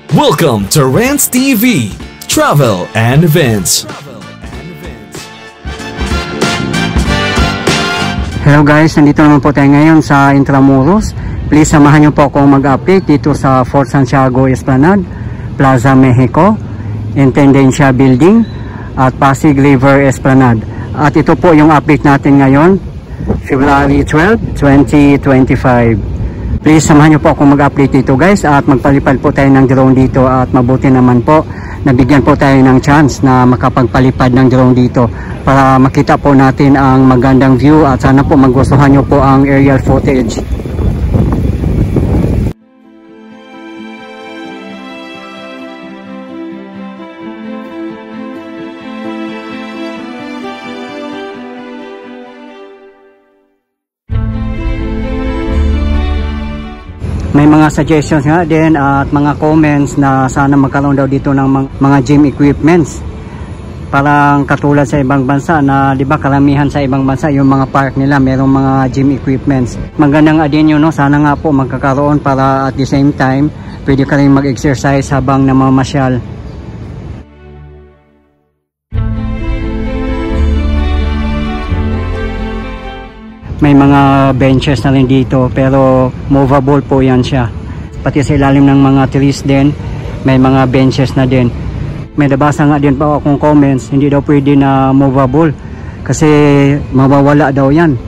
Welcome to Rants TV, Travel and Events. Hello guys, nandito naman po tayo ngayon sa Intramuros. Please samahan niyo po akong mag-update dito sa Fort Santiago Esplanade, Plaza Mexico, Intendencia Building at Pasig River Esplanade. At ito po yung update natin ngayon, February 12, 2025. Please samahan niyo po akong mag-update dito guys at magpalipad po tayo ng drone dito at mabuti naman po nabigyan po tayo ng chance na makapagpalipad ng drone dito para makita po natin ang magandang view at sana po magustuhan niyo po ang aerial footage. May mga suggestions nga din at mga comments na sana magkaroon daw dito ng mga gym equipments. Parang katulad sa ibang bansa na 'di ba karamihan sa ibang bansa yung mga park nila merong mga gym equipments. Maganda nga din yun, no? Sana nga po magkakaroon para at the same time pwede ka rin mag-exercise habang namamasyal. May mga benches na rin dito pero movable po yan siya. Pati sa ilalim ng mga trees din, may mga benches na din. May nabasa nga din pa akong comments, hindi daw pwede na movable kasi mawawala daw yan.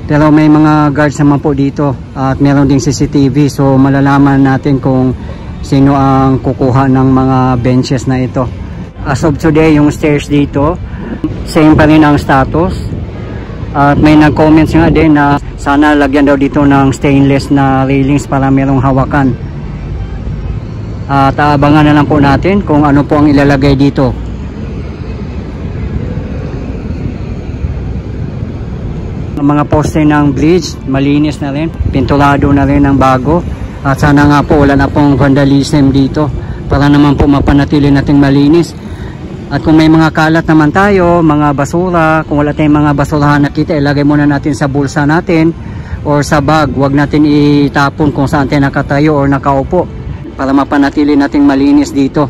Pero may mga guards naman po dito at meron ding CCTV so malalaman natin kung sino ang kukuha ng mga benches na ito. As of today, yung stairs dito, same pa rin ang status. At may nag-comments nga din na sana lagyan daw dito ng stainless na railings para merong hawakan. At aabangan na lang po natin kung ano po ang ilalagay dito. Ang mga poste ng bridge, malinis na rin. Pintulado na rin ng bago. At sana nga po wala na pong vandalism dito para naman po mapanatili nating malinis. At kung may mga kalat naman tayo, mga basura, kung wala tayong mga basurahan nakita, ilagay muna natin sa bulsa natin or sa bag. Huwag natin itapon kung saan tayo nakatayo or nakaupo para mapanatili nating malinis dito.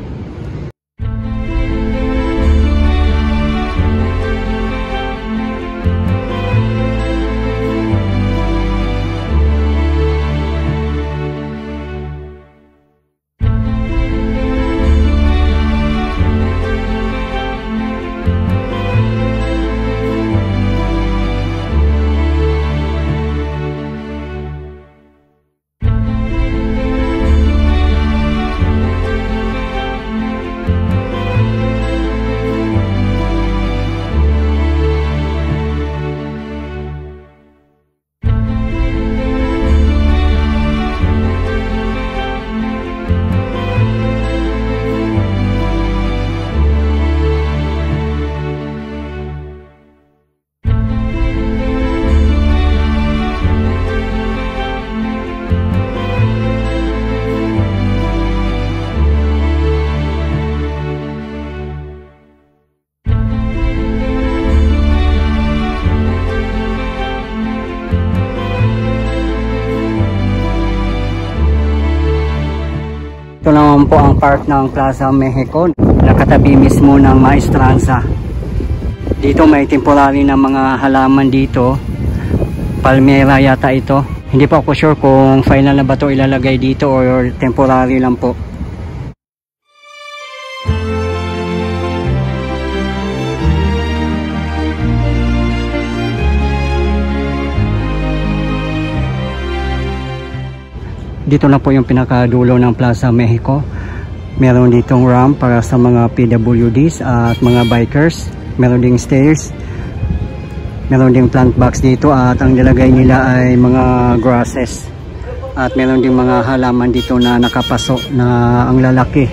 Ito naman po ang park ng Plaza Mexico, nakatabi mismo ng Maestranza. Dito may temporary na mga halaman dito, palmera yata ito. Hindi pa ako sure kung final na ba ito ilalagay dito or temporary lang po. Dito na po yung pinakadulo ng Plaza Mexico. Meron ditong ramp para sa mga PWDs at mga bikers. Meron ding stairs. Meron ding plant box dito at ang nilagay nila ay mga grasses. At meron ding mga halaman dito na nakapaso na ang lalaki.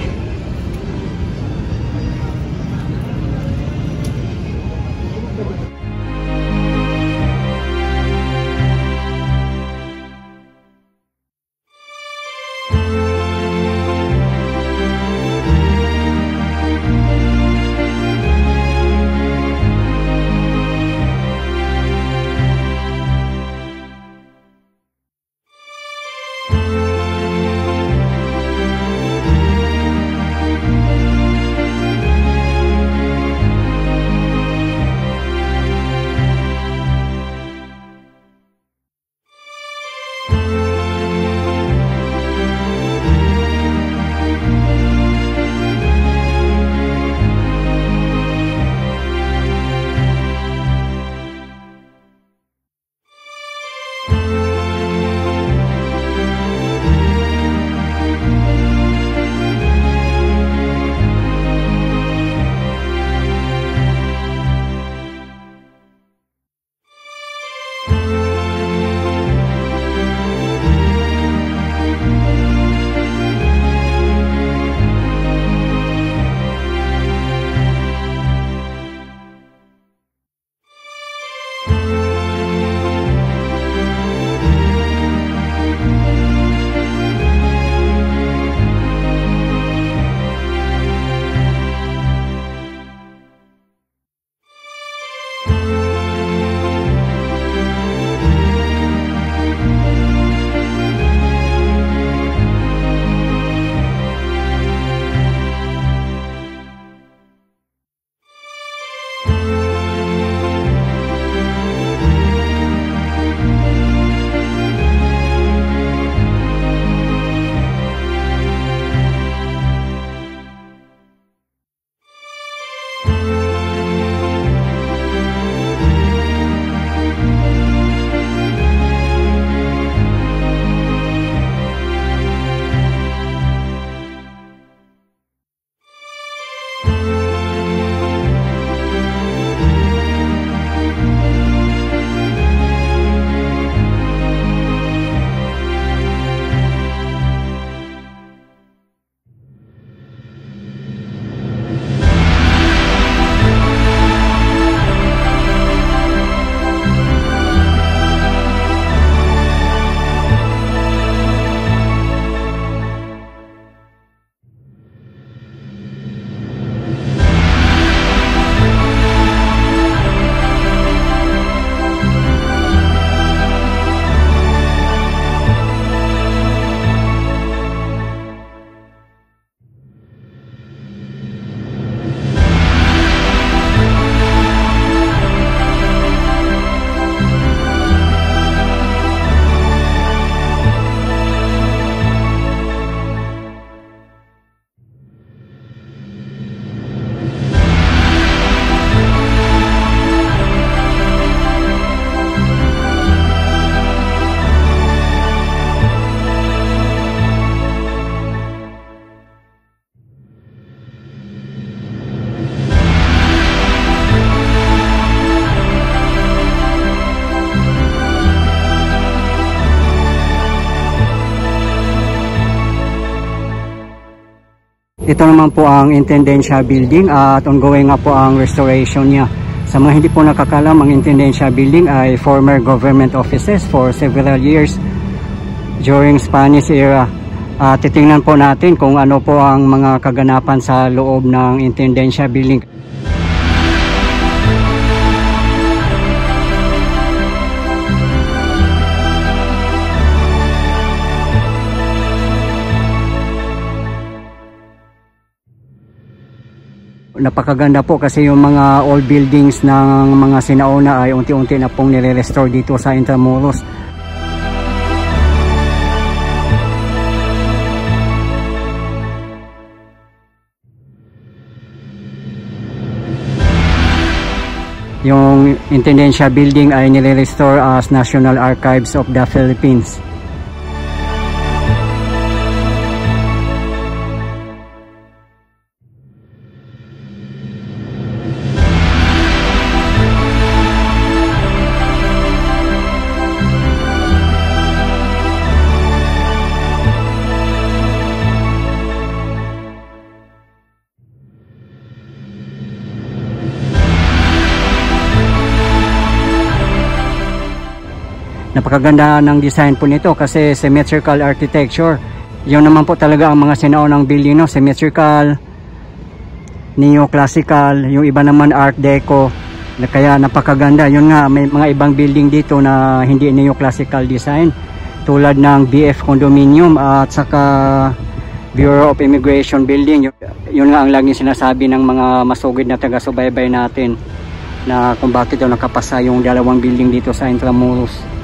Ito naman po ang Intendencia Building at ongoing nga po ang restoration niya. Sa mga hindi po nakakalam, ang Intendencia Building ay former government offices for several years during Spanish era. Titingnan po natin kung ano po ang mga kaganapan sa loob ng Intendencia Building. Napakaganda po kasi yung mga old buildings ng mga sinauna ay unti-unti na pong nire-restore dito sa Intramuros. Yung Intendencia Building ay nire-restore as National Archives of the Philippines. Napakaganda ng design po nito kasi symmetrical architecture. Yun naman po talaga ang mga sinaunang building, no? Symmetrical, neoclassical, yung iba naman art deco. Kaya napakaganda. Yun nga, may mga ibang building dito na hindi neoclassical design tulad ng BF Condominium at saka Bureau of Immigration Building. Yun nga ang laging sinasabi ng mga masugid na taga-subaybay natin na kung bakit daw nakapasa yung dalawang building dito sa Intramuros.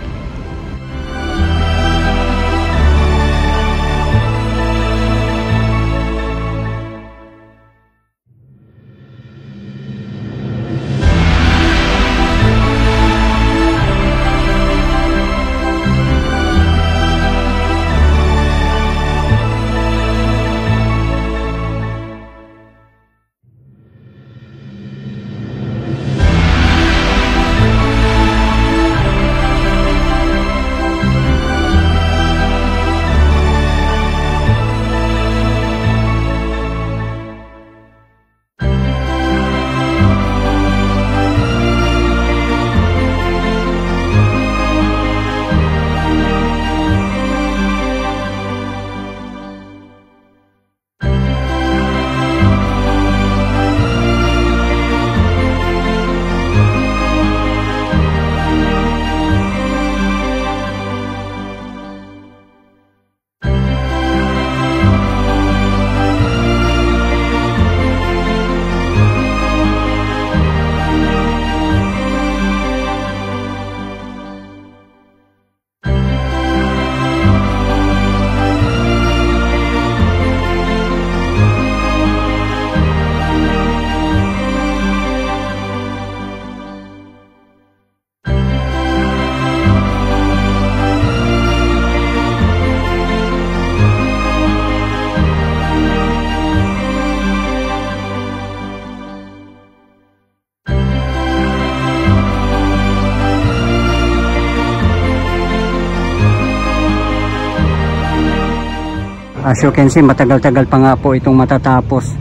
As you can see, matagal-tagal pa nga po itong matatapos.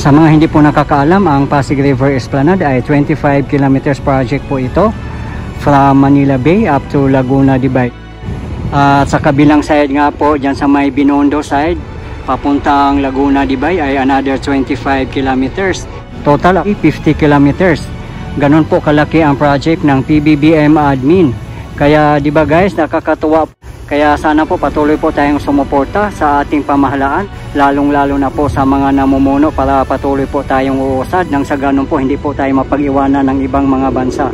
Sa mga hindi po nakakaalam, ang Pasig River Esplanade ay 25 kilometers project po ito from Manila Bay up to Laguna de Bay. At sa kabilang side nga po, dyan sa may Binondo side, papuntang Laguna de Bay ay another 25 kilometers. Total 50 kilometers. Ganun po kalaki ang project ng PBBM admin. Kaya di ba guys, nakakatuwa. Kaya sana po patuloy po tayong sumuporta sa ating pamahalaan, lalong-lalo na po sa mga namumuno para patuloy po tayong uusad nang sa ganun po hindi po tayo mapag-iwanan ng ibang mga bansa.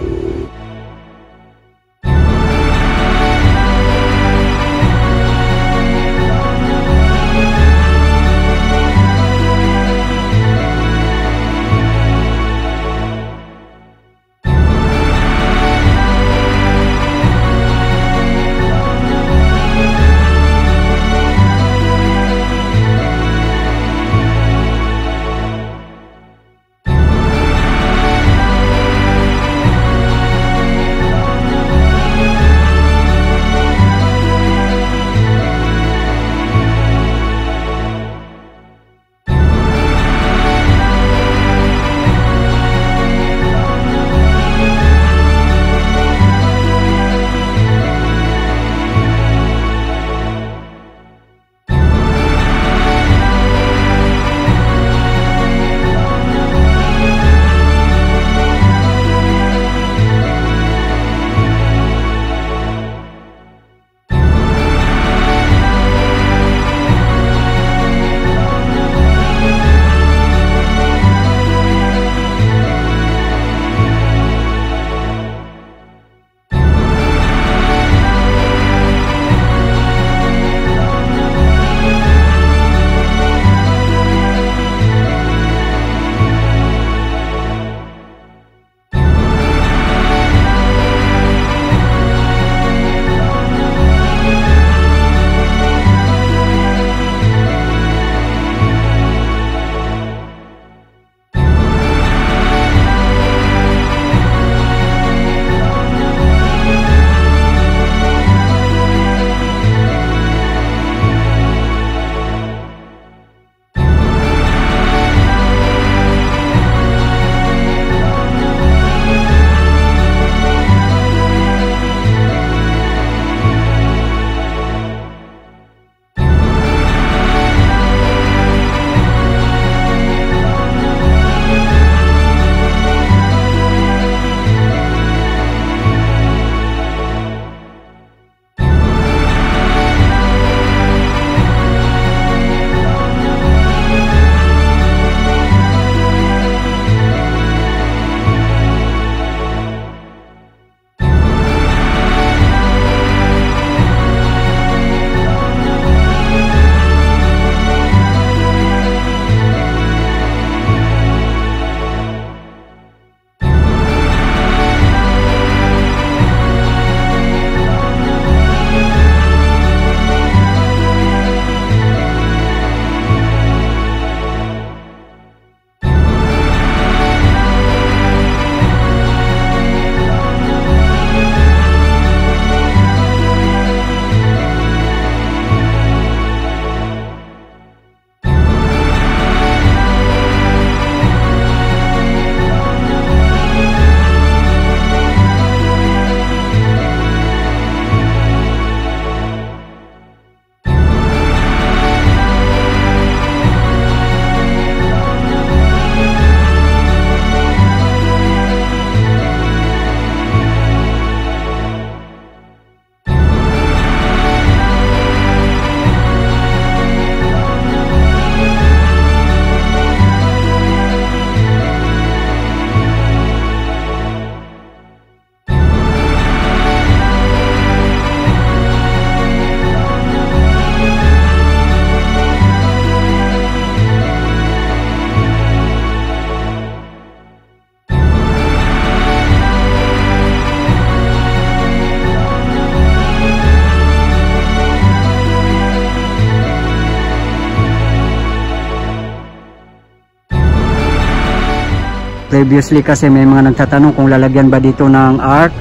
Previously kasi may mga nagtatanong kung lalagyan ba dito ng arc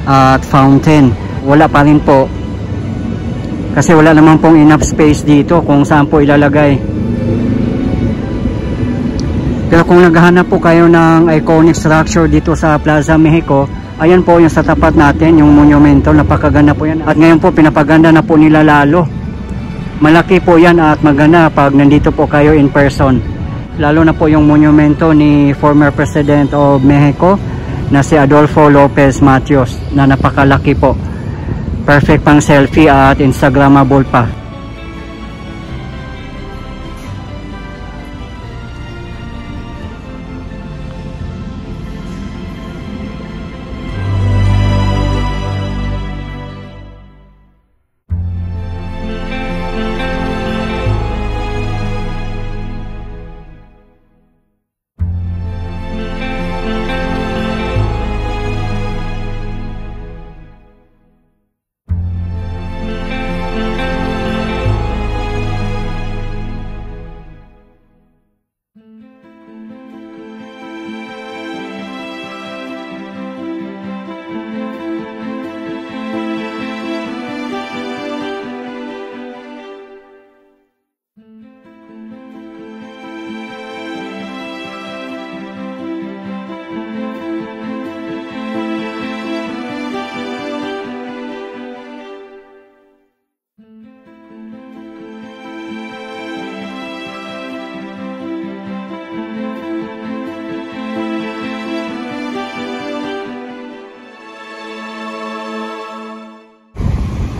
at fountain. Wala pa rin po. Kasi wala naman pong enough space dito kung saan po ilalagay. Pero kung naghahanap po kayo ng iconic structure dito sa Plaza Mexico, ayan po yung sa tapat natin, yung monumento, napakaganda po yan. At ngayon po pinapaganda na po nila lalo. Malaki po yan at maganda pag nandito po kayo in person. Lalo na po yung monumento ni former President of Mexico na si Adolfo Lopez Mateos na napakalaki po. Perfect pang selfie at Instagrammable pa.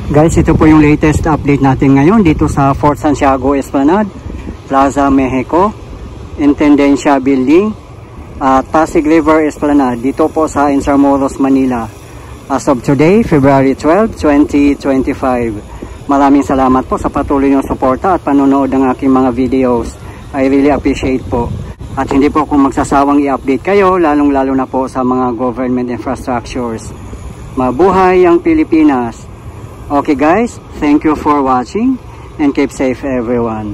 Guys, ito po yung latest update natin ngayon dito sa Fort Santiago Esplanade, Plaza Mexico, Intendencia Building, at Pasig River Esplanade dito po sa Intramuros, Manila. As of today, February 12, 2025. Maraming salamat po sa patuloy ng suporta at panonood ng aking mga videos. I really appreciate po. At hindi po akong magsasawang i-update kayo, lalong-lalo na po sa mga government infrastructures. Mabuhay ang Pilipinas! Okay guys, thank you for watching and keep safe everyone.